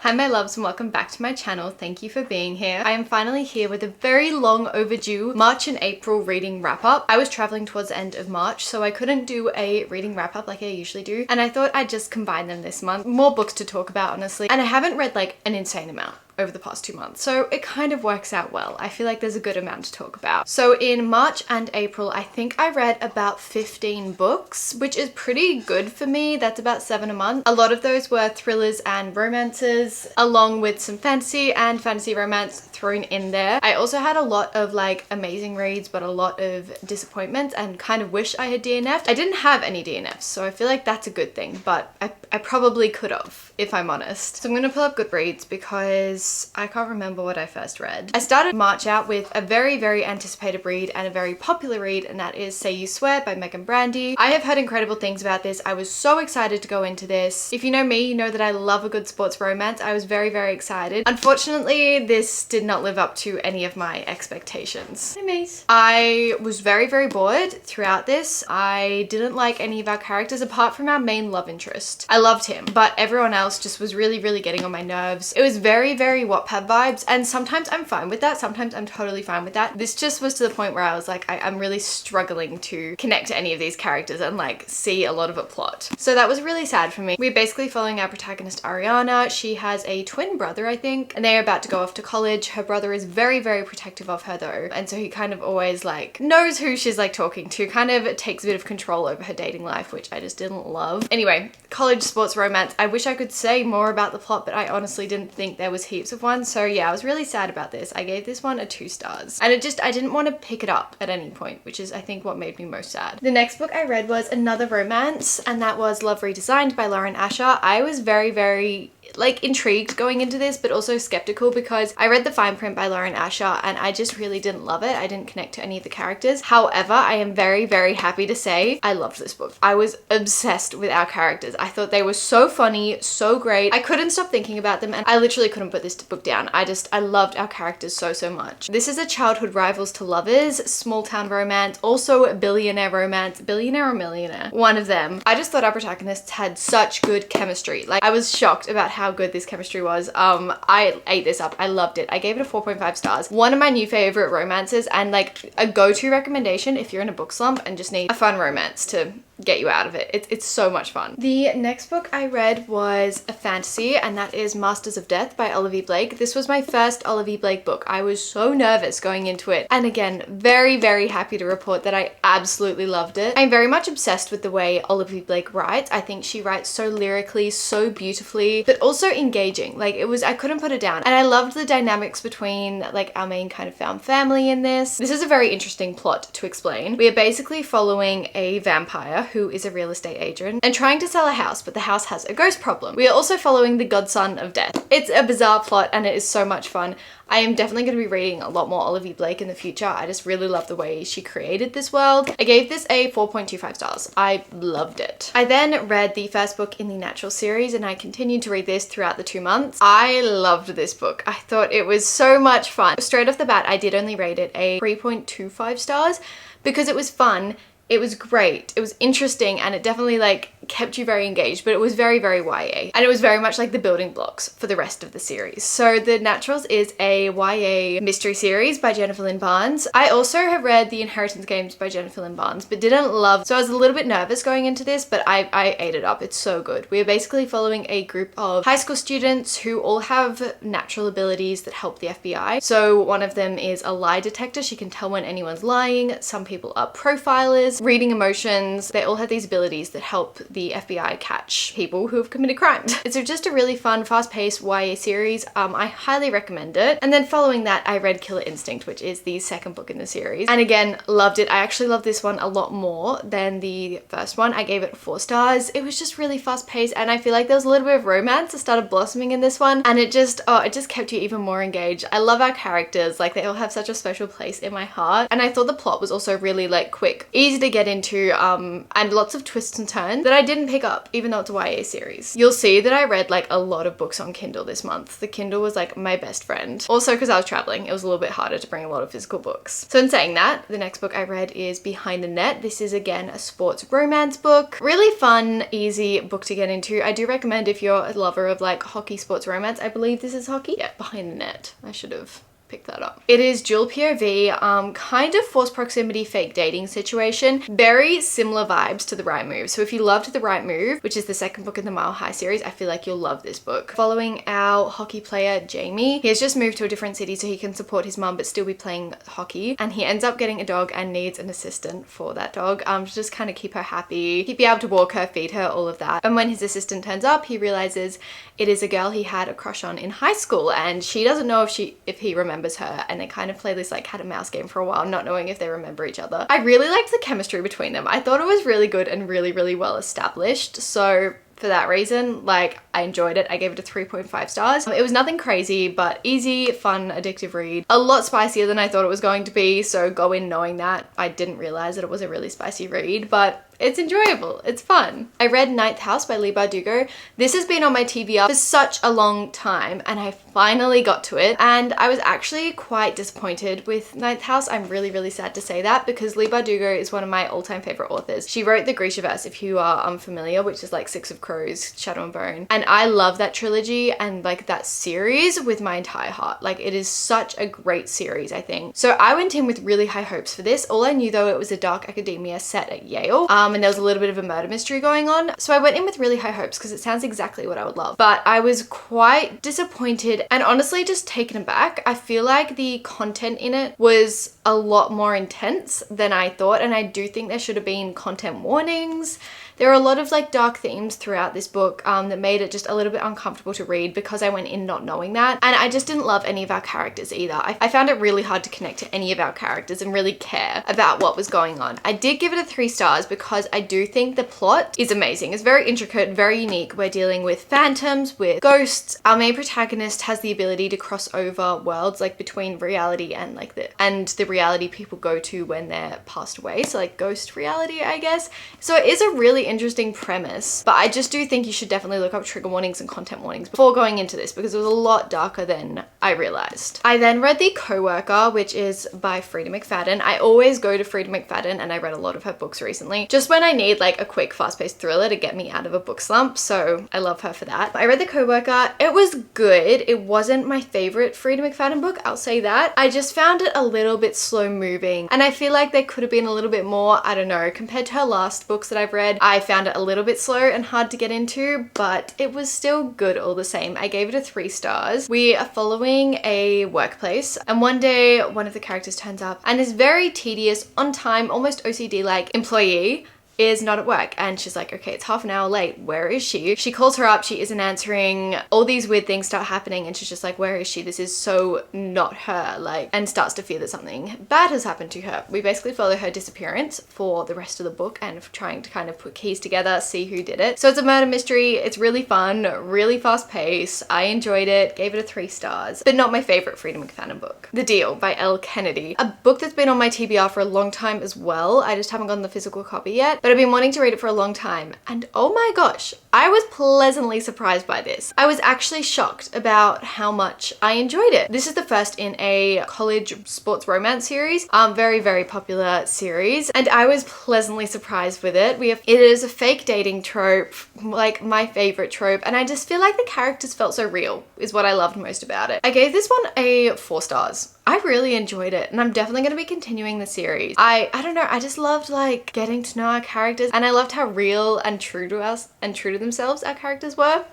Hi my loves and welcome back to my channel. Thank you for being here. I am finally here with a very long overdue March and April reading wrap up. I was traveling towards the end of March, so I couldn't do a reading wrap up like I usually do, and I thought I'd just combine them this month. More books to talk about, honestly, and I haven't read like an insane amount over the past 2 months, so it kind of works out well. I feel like there's a good amount to talk about. So in March and April, I think I read about 15 books, which is pretty good for me. That's about 7 a month. A lot of those were thrillers and romances, along with some fantasy and fantasy romance thrown in there. I also had a lot of like amazing reads, but a lot of disappointments and kind of wish I had DNF'd. I didn't have any DNFs, so I feel like that's a good thing, but I probably could have, if I'm honest. So I'm gonna pull up Goodreads because I can't remember what I first read. I started March out with a very anticipated read and a very popular read, and that is Say You Swear by Megan Brandy. I have heard incredible things about this. I was so excited to go into this. If you know me, you know that I love a good sports romance. I was very excited. Unfortunately, this did not live up to any of my expectations. Hey Maze. I was very bored throughout this. I didn't like any of our characters apart from our main love interest. I loved him, but everyone else just was really getting on my nerves. It was very Wattpad vibes, and sometimes I'm fine with that. Sometimes I'm totally fine with that. This just was to the point where I was like, I'm really struggling to connect to any of these characters and like see a lot of a plot. So that was really sad for me. We're basically following our protagonist Ariana. She has a twin brother, I think, and they're about to go off to college. Her brother is very protective of her though, and so he kind of always like knows who she's like talking to, kind of takes a bit of control over her dating life, which I just didn't love. Anyway, college sports romance. I wish I could say more about the plot, but I honestly didn't think there was heaps of one. So yeah, I was really sad about this. I gave this one a 2 stars, and I didn't want to pick it up at any point, which is I think what made me most sad. The next book I read was another romance, and that was Love Redesigned by Lauren Asher. I was very like intrigued going into this, but also skeptical because I read the fine print by Lauren Asher and I just really didn't love it. I didn't connect to any of the characters. However, I am very happy to say I loved this book. I was obsessed with our characters. I thought they were so funny, so great. I couldn't stop thinking about them, and I literally couldn't put this book down. I loved our characters so much. This is a childhood rivals to lovers, small town romance, also a billionaire romance, billionaire or millionaire, one of them. I just thought our protagonists had such good chemistry. Like, I was shocked about how good this chemistry was. I ate this up. I loved it. I gave it a 4.5 stars. One of my new favorite romances, and like a go-to recommendation if you're in a book slump and just need a fun romance to get you out of it. It's so much fun. The next book I read was a fantasy, and that is Masters of Death by Olivia Blake. This was my first Olivia Blake book. I was so nervous going into it, and again, very happy to report that I absolutely loved it. I'm very much obsessed with the way Olivia Blake writes. I think she writes so lyrically, so beautifully, but also engaging. Like, I couldn't put it down, and I loved the dynamics between like our main kind of found family in this. This is a very interesting plot to explain. We are basically following a vampire who is a real estate agent and trying to sell a house, but the house has a ghost problem. We are also following the godson of death. It's a bizarre plot and it is so much fun. I am definitely going to be reading a lot more Olivia Blake in the future. I just really love the way she created this world. I gave this a 4.25 stars. I loved it. I then read the first book in the Natural series, and I continued to read this throughout the 2 months. I loved this book. I thought it was so much fun. Straight off the bat, I did only rate it a 3.25 stars because it was fun. It was great, it was interesting, and it definitely like kept you very engaged, but it was very YA, and it was very much like the building blocks for the rest of the series. So The Naturals is a YA mystery series by Jennifer Lynn Barnes. I also have read The Inheritance Games by Jennifer Lynn Barnes, but didn't love, so I was a little bit nervous going into this, but I ate it up. It's so good. We are basically following a group of high school students who all have natural abilities that help the FBI. So one of them is a lie detector. She can tell when anyone's lying. Some people are profilers, reading emotions. They all have these abilities that help the FBI catch people who have committed crimes. It's just a really fun, fast-paced YA series. I highly recommend it. And then following that, I read Killer Instinct, which is the second book in the series. And again, loved it. I actually love this one a lot more than the first one. I gave it 4 stars. It was just really fast-paced, and I feel like there was a little bit of romance that started blossoming in this one, and it just kept you even more engaged. I love our characters. Like, they all have such a special place in my heart, and I thought the plot was also really like quick, easy to get into, and lots of twists and turns that I didn't pick up, even though it's a YA series. You'll see that I read like a lot of books on Kindle this month. The Kindle was like my best friend. Also because I was traveling, it was a little bit harder to bring a lot of physical books. So in saying that, the next book I read is Behind the Net. This is again a sports romance book. Really fun, easy book to get into. I do recommend if you're a lover of like hockey sports romance. I believe this is hockey. Yeah, Behind the Net. I should have pick that up. It is dual POV, kind of forced proximity fake dating situation. Very similar vibes to The Right Move. So if you loved The Right Move, which is the second book in the Mile High series, I feel like you'll love this book. Following our hockey player Jamie, he has just moved to a different city so he can support his mum but still be playing hockey, and he ends up getting a dog and needs an assistant for that dog to just kind of keep her happy, be able to walk her, feed her, all of that. And when his assistant turns up, he realizes it is a girl he had a crush on in high school, and she doesn't know if he remembers her, and they kind of play this like cat and mouse game for a while, not knowing if they remember each other. I really liked the chemistry between them. I thought it was really good and really, really well established. So for that reason, like, I enjoyed it. I gave it a 3.5 stars. It was nothing crazy, but easy, fun, addictive read. A lot spicier than I thought it was going to be, so go in knowing that. I didn't realize that it was a really spicy read, but it's enjoyable. It's fun. I read Ninth House by Leigh Bardugo. This has been on my TBR for such a long time, and I finally got to it, and I was actually quite disappointed with Ninth House. I'm really, really sad to say that, because Leigh Bardugo is one of my all-time favorite authors. She wrote the Grishaverse, if you are unfamiliar, which is like Six of Crows, Shadow and Bone, and I love that trilogy and like that series with my entire heart. Like, it is such a great series, I think. So I went in with really high hopes for this. All I knew though, it was a dark academia set at Yale, and there was a little bit of a murder mystery going on. So I went in with really high hopes because it sounds exactly what I would love. But I was quite disappointed and honestly just taken aback. I feel like the content in it was a lot more intense than I thought, and I do think there should have been content warnings. There are a lot of like dark themes throughout this book that made it just a little bit uncomfortable to read because I went in not knowing that. And I just didn't love any of our characters either. I found it really hard to connect to any of our characters and really care about what was going on. I did give it a 3 stars because I do think the plot is amazing. It's very intricate, very unique. We're dealing with phantoms, with ghosts. Our main protagonist has the ability to cross over worlds, like between reality and like the reality people go to when they're passed away. So like ghost reality, I guess. So it is a really interesting premise, but I just do think you should definitely look up trigger warnings and content warnings before going into this because it was a lot darker than I realized. I then read The Coworker, which is by Freda McFadden. I always go to Freda McFadden, and I read a lot of her books recently just when I need like a quick fast-paced thriller to get me out of a book slump, so I love her for that. But I read The Coworker. It was good. It wasn't my favorite Freda McFadden book, I'll say that. I just found it a little bit slow moving, and I feel like there could have been a little bit more, I don't know, compared to her last books that I've read. I found it a little bit slow and hard to get into, but it was still good all the same. I gave it a 3 stars. We are following a workplace, and one day one of the characters turns up and is very tedious, on time, almost OCD-like employee is not at work, and she's like, okay, it's half an hour late, where is she? She calls her up, she isn't answering, all these weird things start happening, and she's just like, where is she? This is so not her, like, and starts to fear that something bad has happened to her. We basically follow her disappearance for the rest of the book and trying to kind of put keys together, see who did it. So it's a murder mystery, it's really fun, really fast paced. I enjoyed it, gave it a 3 stars, but not my favorite Freda McFadden book. The Deal by Elle Kennedy, a book that's been on my TBR for a long time as well. I just haven't gotten the physical copy yet, but I've been wanting to read it for a long time, and oh my gosh, I was pleasantly surprised by this. I was actually shocked about how much I enjoyed it. This is the first in a college sports romance series, very, very popular series, and I was pleasantly surprised with it. It is a fake dating trope, like my favorite trope, and I just feel like the characters felt so real, is what I loved most about it. I gave this one a 4 stars. I really enjoyed it, and I'm definitely going to be continuing the series. I don't know, I just loved like getting to know our characters, and I loved how real and true to us and true to themselves our characters were.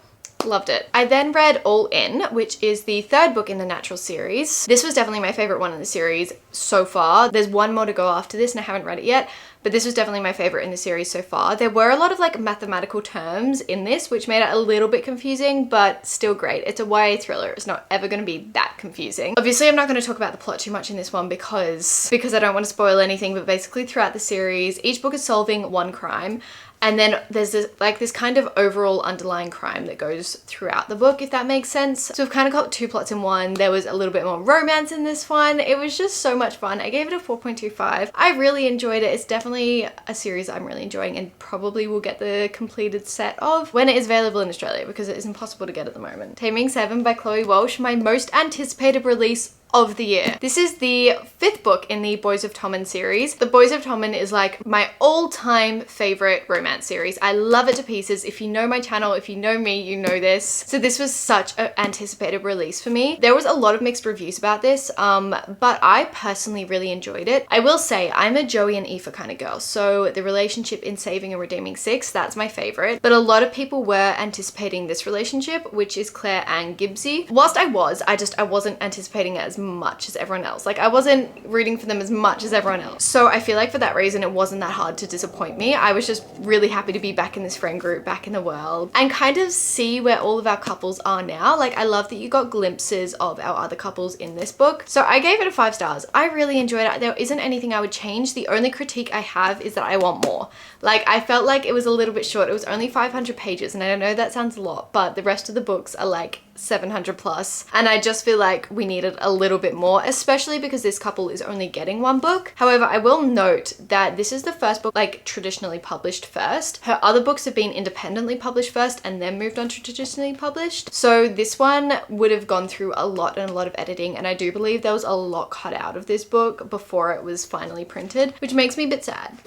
Loved it. I then read All In, which is the 3rd book in the Natural series. This was definitely my favorite one in the series so far. There's one more to go after this, and I haven't read it yet, but this was definitely my favorite in the series so far. There were a lot of like mathematical terms in this, which made it a little bit confusing, but still great. It's a YA thriller. It's not ever going to be that confusing. Obviously, I'm not going to talk about the plot too much in this one because I don't want to spoil anything, but basically throughout the series, each book is solving one crime, And then there's this kind of overall underlying crime that goes throughout the book, if that makes sense. So we've kind of got two plots in one. There was a little bit more romance in this one. It was just so much fun. I gave it a 4.25. I really enjoyed it. It's definitely a series I'm really enjoying and probably will get the completed set of when it is available in Australia, because it is impossible to get at the moment. Taming Seven by Chloe Walsh, my most anticipated release of the year. This is the 5th book in the Boys of Tommen series. The Boys of Tommen is like my all-time favorite romance series. I love it to pieces. If you know my channel, if you know me, you know this. So this was such an anticipated release for me. There was a lot of mixed reviews about this, but I personally really enjoyed it. I will say I'm a Joey and Aoife kind of girl, so the relationship in Saving and Redeeming Six, that's my favorite. But a lot of people were anticipating this relationship, which is Claire and Gibbsy. Whilst I wasn't anticipating it as much as everyone else. Like I wasn't rooting for them as much as everyone else. So I feel like for that reason, it wasn't that hard to disappoint me. I was just really happy to be back in this friend group, back in the world, and kind of see where all of our couples are now. Like I love that you got glimpses of our other couples in this book. So I gave it a 5 stars. I really enjoyed it. There isn't anything I would change. The only critique I have is that I want more. Like I felt like it was a little bit short. It was only 500 pages, and I know that sounds a lot, but the rest of the books are like 700 plus, and I just feel like we needed a little bit more, especially because this couple is only getting 1 book. However, I will note that this is the first book like traditionally published first. Her other books have been independently published first and then moved on to traditionally published. So this one would have gone through a lot of editing, and I do believe there was a lot cut out of this book before it was finally printed, which makes me a bit sad.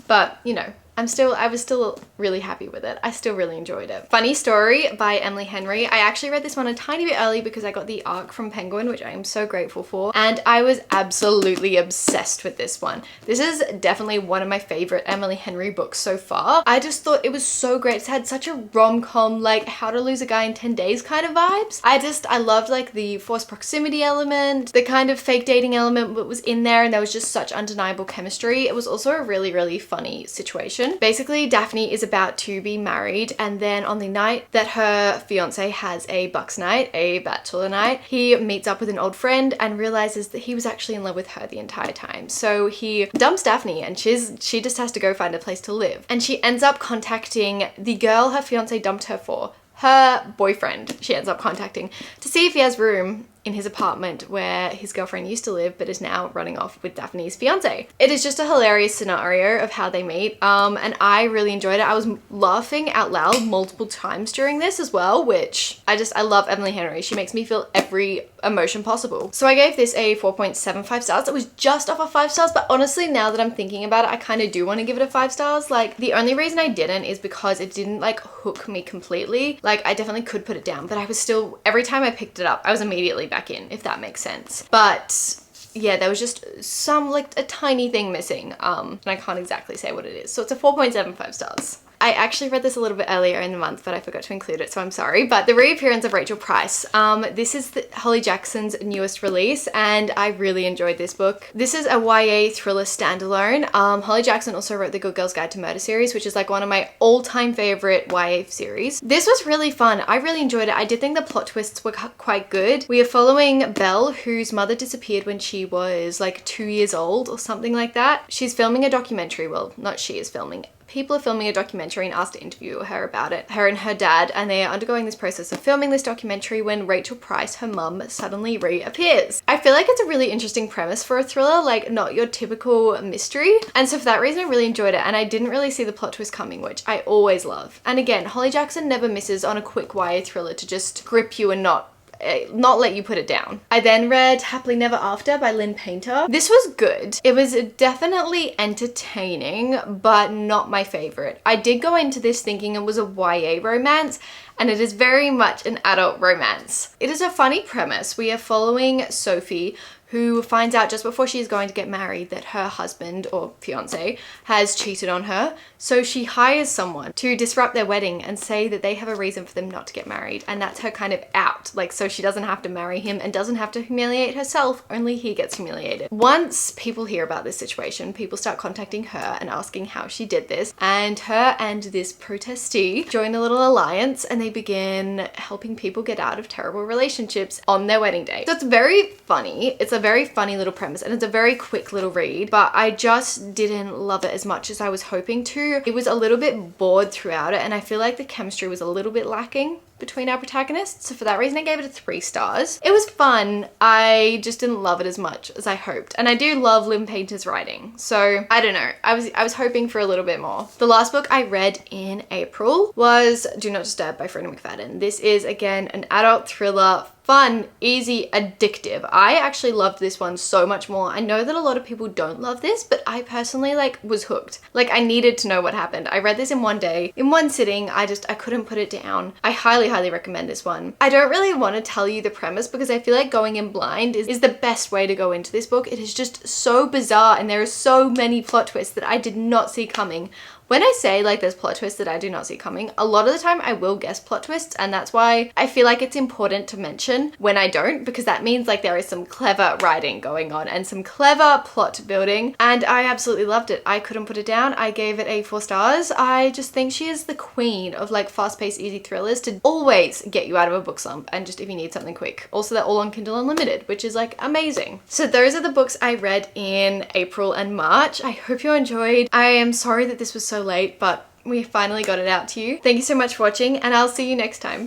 But you know, I was still really happy with it. I still really enjoyed it. Funny Story by Emily Henry. I actually read this one a tiny bit early because I got the ARC from Penguin, which I am so grateful for. And I was absolutely obsessed with this one. This is definitely one of my favorite Emily Henry books so far. I just thought it was so great. It had such a rom-com, like How to Lose a Guy in 10 Days kind of vibes. I loved like the forced proximity element, the kind of fake dating element that was in there, and there was just such undeniable chemistry. It was also a really, really funny situation. Basically, Daphne is about to be married, and then on the night that her fiance has a bucks night, a bachelor night, he meets up with an old friend and realizes that he was actually in love with her the entire time. So he dumps Daphne, and she just has to go find a place to live. And she ends up contacting the girl her fiance dumped her for. Her boyfriend, she ends up contacting to see if he has room in his apartment where his girlfriend used to live but is now running off with Daphne's fiance. It is just a hilarious scenario of how they meet, and I really enjoyed it. I was laughing out loud multiple times during this as well, which I love Emily Henry. She makes me feel every emotion possible. So I gave this a 4.75 stars. It was just off of 5 stars, but honestly, now that I'm thinking about it, I kind of do want to give it a 5 stars. Like the only reason I didn't is because it didn't like hook me completely. Like I definitely could put it down, but I was still, every time I picked it up, I was immediately back in, if that makes sense. But yeah, there was just some like a tiny thing missing, and I can't exactly say what it is. So it's a 4.75 stars. I actually read this a little bit earlier in the month, but I forgot to include it, so I'm sorry. But The Reappearance of Rachel Price. This is Holly Jackson's newest release, and I really enjoyed this book. This is a YA thriller standalone. Holly Jackson also wrote the Good Girl's Guide to Murder series, which is like one of my all-time favorite YA series. This was really fun. I really enjoyed it. I did think the plot twists were quite good. We are following Belle, whose mother disappeared when she was like 2 years old or something like that. She's filming a documentary. Well, not she is filming. People are filming a documentary and asked to interview her about it, her and her dad, and they are undergoing this process of filming this documentary when Rachel Price, her mum, suddenly reappears. I feel like it's a really interesting premise for a thriller, like not your typical mystery. And so for that reason, I really enjoyed it, and I didn't really see the plot twist coming, which I always love. And again, Holly Jackson never misses on a quick YA thriller to just grip you and not let you put it down. I then read Happily Never After by Lynn Painter. This was good. It was definitely entertaining, but not my favorite. I did go into this thinking it was a YA romance, and it is very much an adult romance. It is a funny premise. We are following Sophie, who finds out just before she's going to get married that her husband or fiance has cheated on her. So she hires someone to disrupt their wedding and say that they have a reason for them not to get married. And that's her kind of out. Like, so she doesn't have to marry him and doesn't have to humiliate herself. Only he gets humiliated. Once people hear about this situation, people start contacting her and asking how she did this. And her and this protestee join a little alliance, and they they begin helping people get out of terrible relationships on their wedding day. So it's very funny. It's a very funny little premise and it's a very quick little read, but I just didn't love it as much as I was hoping to. It was a little bit bored throughout it, and I feel like the chemistry was a little bit lacking between our protagonists. So for that reason, I gave it a 3 stars. It was fun. I just didn't love it as much as I hoped. And I do love Lynn Painter's writing. So I don't know. I was hoping for a little bit more. The last book I read in April was Do Not Disturb by Freddie McFadden. This is again an adult thriller, fun, easy, addictive. I actually loved this one so much more. I know that a lot of people don't love this, but I personally was hooked. I needed to know what happened. I read this in one day, in one sitting. I couldn't put it down. I highly recommend this one. I don't really want to tell you the premise because I feel like going in blind is the best way to go into this book. It is just so bizarre and there are so many plot twists that I did not see coming. When I say there's plot twists that I do not see coming, a lot of the time I will guess plot twists, and that's why I feel like it's important to mention when I don't, because that means there is some clever writing going on and some clever plot building, and I absolutely loved it. I couldn't put it down. I gave it a 4 stars. I just think she is the queen of fast-paced easy thrillers to always get you out of a book slump, and just if you need something quick. Also, they're all on Kindle Unlimited, which is amazing. So those are the books I read in April and March. I hope you enjoyed. I am sorry that this was so late, but we finally got it out to you. Thank you so much for watching, and I'll see you next time.